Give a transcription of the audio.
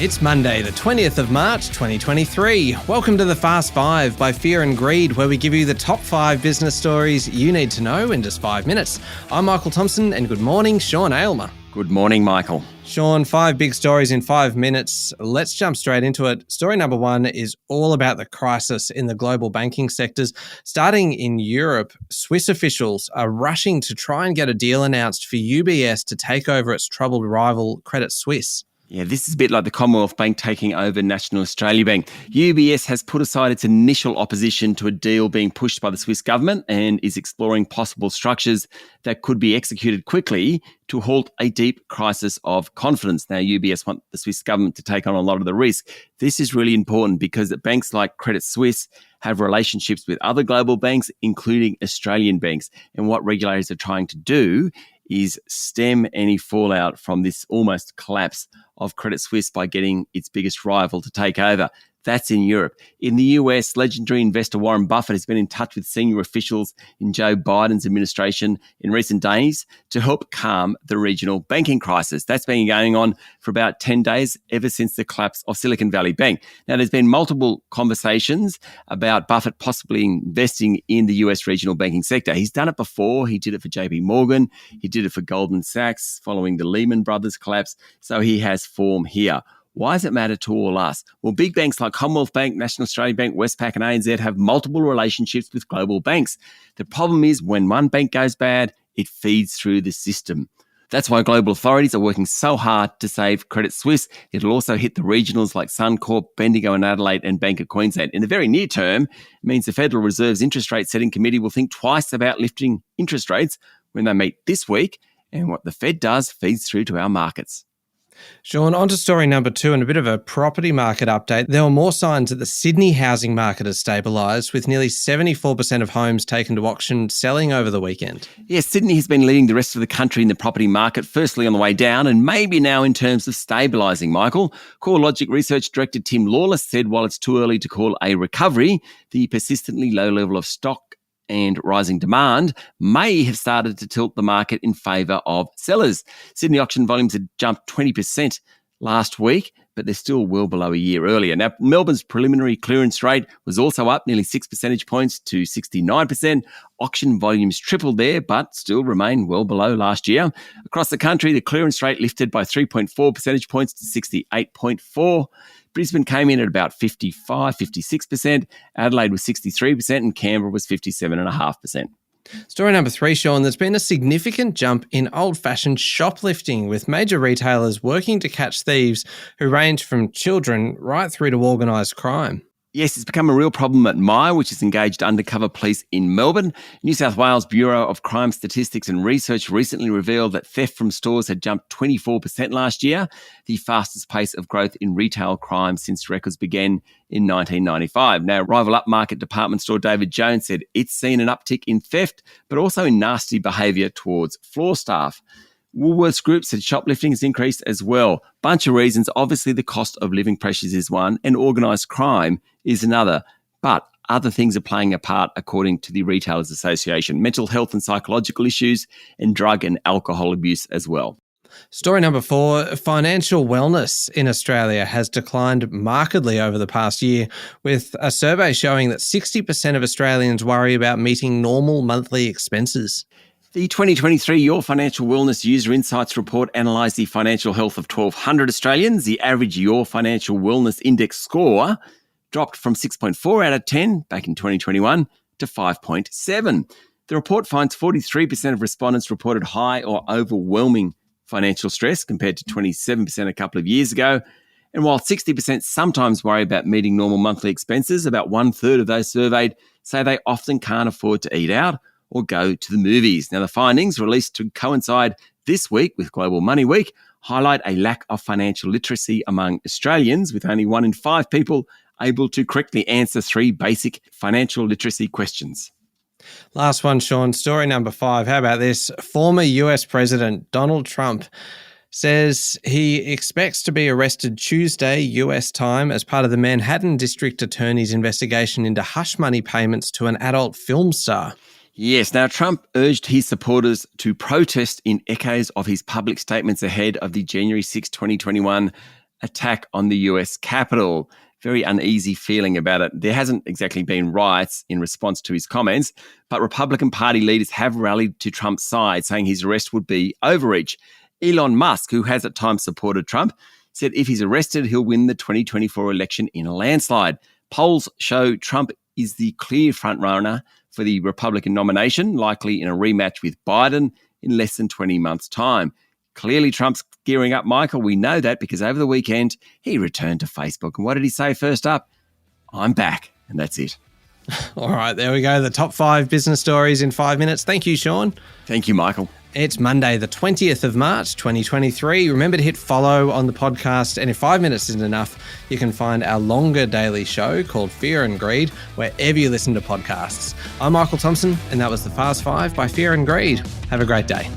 It's Monday, the 20th of March, 2023. Welcome to the Fast Five by Fear and Greed, where we give you the top 5 business stories you need to know in just 5 minutes. I'm Michael Thompson, and good morning, Sean Aylmer. Good morning, Michael. Sean, 5 big stories in 5 minutes. Let's jump straight into it. Story number 1 is all about the crisis in the global banking sectors. Starting in Europe, Swiss officials are rushing to try and get a deal announced for UBS to take over its troubled rival Credit Suisse. Yeah, this is a bit like the Commonwealth Bank taking over National Australia Bank. UBS has put aside its initial opposition to a deal being pushed by the Swiss government and is exploring possible structures that could be executed quickly to halt a deep crisis of confidence. Now, UBS want the Swiss government to take on a lot of the risk. This is really important because banks like Credit Suisse have relationships with other global banks, including Australian banks. And what regulators are trying to do is stem any fallout from this almost collapse of Credit Suisse by getting its biggest rival to take over. That's in Europe. In the US, legendary investor Warren Buffett has been in touch with senior officials in Joe Biden's administration in recent days to help calm the regional banking crisis. That's been going on for about 10 days, ever since the collapse of Silicon Valley Bank. Now, there's been multiple conversations about Buffett possibly investing in the US regional banking sector. He's done it before. He did it for JP Morgan. He did it for Goldman Sachs following the Lehman Brothers collapse. So he has form here. Why does it matter to all us? Well, big banks like Commonwealth Bank, National Australia Bank, Westpac and ANZ have multiple relationships with global banks. The problem is when one bank goes bad, it feeds through the system. That's why global authorities are working so hard to save Credit Suisse. It'll also hit the regionals like Suncorp, Bendigo and Adelaide and Bank of Queensland. In the very near term, it means the Federal Reserve's interest rate setting committee will think twice about lifting interest rates when they meet this week. And what the Fed does feeds through to our markets. Sean, on to story number 2 and a bit of a property market update. There were more signs that the Sydney housing market has stabilised, with nearly 74% of homes taken to auction selling over the weekend. Yes, Sydney has been leading the rest of the country in the property market, firstly on the way down and maybe now in terms of stabilising, Michael. CoreLogic Research Director Tim Lawless said while it's too early to call a recovery, the persistently low level of stock and rising demand may have started to tilt the market in favour of sellers. Sydney auction volumes had jumped 20% last week, but they're still well below a year earlier. Now, Melbourne's preliminary clearance rate was also up nearly 6 percentage points to 69%. Auction volumes tripled there, but still remain well below last year. Across the country, the clearance rate lifted by 3.4 percentage points to 68.4%. Brisbane came in at about 56%. Adelaide was 63% and Canberra was 57.5%. Story number 3, Sean, there's been a significant jump in old-fashioned shoplifting, with major retailers working to catch thieves who range from children right through to organised crime. Yes, it's become a real problem at Myer, which has engaged undercover police in Melbourne. New South Wales Bureau of Crime Statistics and Research recently revealed that theft from stores had jumped 24% last year, the fastest pace of growth in retail crime since records began in 1995. Now, rival upmarket department store David Jones said it's seen an uptick in theft, but also in nasty behaviour towards floor staff. Woolworths Group said shoplifting has increased as well. Bunch of reasons. Obviously, the cost of living pressures is one and organised crime is another. But other things are playing a part, according to the Retailers Association. Mental health and psychological issues and drug and alcohol abuse as well. Story number 4, financial wellness in Australia has declined markedly over the past year, with a survey showing that 60% of Australians worry about meeting normal monthly expenses. The 2023 Your Financial Wellness User Insights Report analysed the financial health of 1,200 Australians. The average Your Financial Wellness Index score dropped from 6.4 out of 10 back in 2021 to 5.7. The report finds 43% of respondents reported high or overwhelming financial stress compared to 27% a couple of years ago. And while 60% sometimes worry about meeting normal monthly expenses, about 1/3 of those surveyed say they often can't afford to eat out or go to the movies. Now, the findings, released to coincide this week with Global Money Week, highlight a lack of financial literacy among Australians, with only 1 in 5 people able to correctly answer 3 basic financial literacy questions. Last one, Sean. Story number 5. How about this? Former US President Donald Trump says he expects to be arrested Tuesday, US time, as part of the Manhattan District Attorney's investigation into hush money payments to an adult film star. Yes. Now, Trump urged his supporters to protest in echoes of his public statements ahead of the January 6, 2021 attack on the US Capitol. Very uneasy feeling about it. There hasn't exactly been riots in response to his comments, but Republican Party leaders have rallied to Trump's side, saying his arrest would be overreach. Elon Musk, who has at times supported Trump, said if he's arrested, he'll win the 2024 election in a landslide. Polls show Trump is the clear frontrunner for the Republican nomination, likely in a rematch with Biden in less than 20 months' time. Clearly, Trump's gearing up, Michael. We know that because over the weekend, he returned to Facebook. And what did he say first up? I'm back. And that's it. All right, there we go. The top 5 business stories in 5 minutes. Thank you, Sean. Thank you, Michael. It's Monday, the 20th of March, 2023. Remember to hit follow on the podcast. And if 5 minutes isn't enough, you can find our longer daily show called Fear and Greed wherever you listen to podcasts. I'm Michael Thompson, and that was the Fast 5 by Fear and Greed. Have a great day.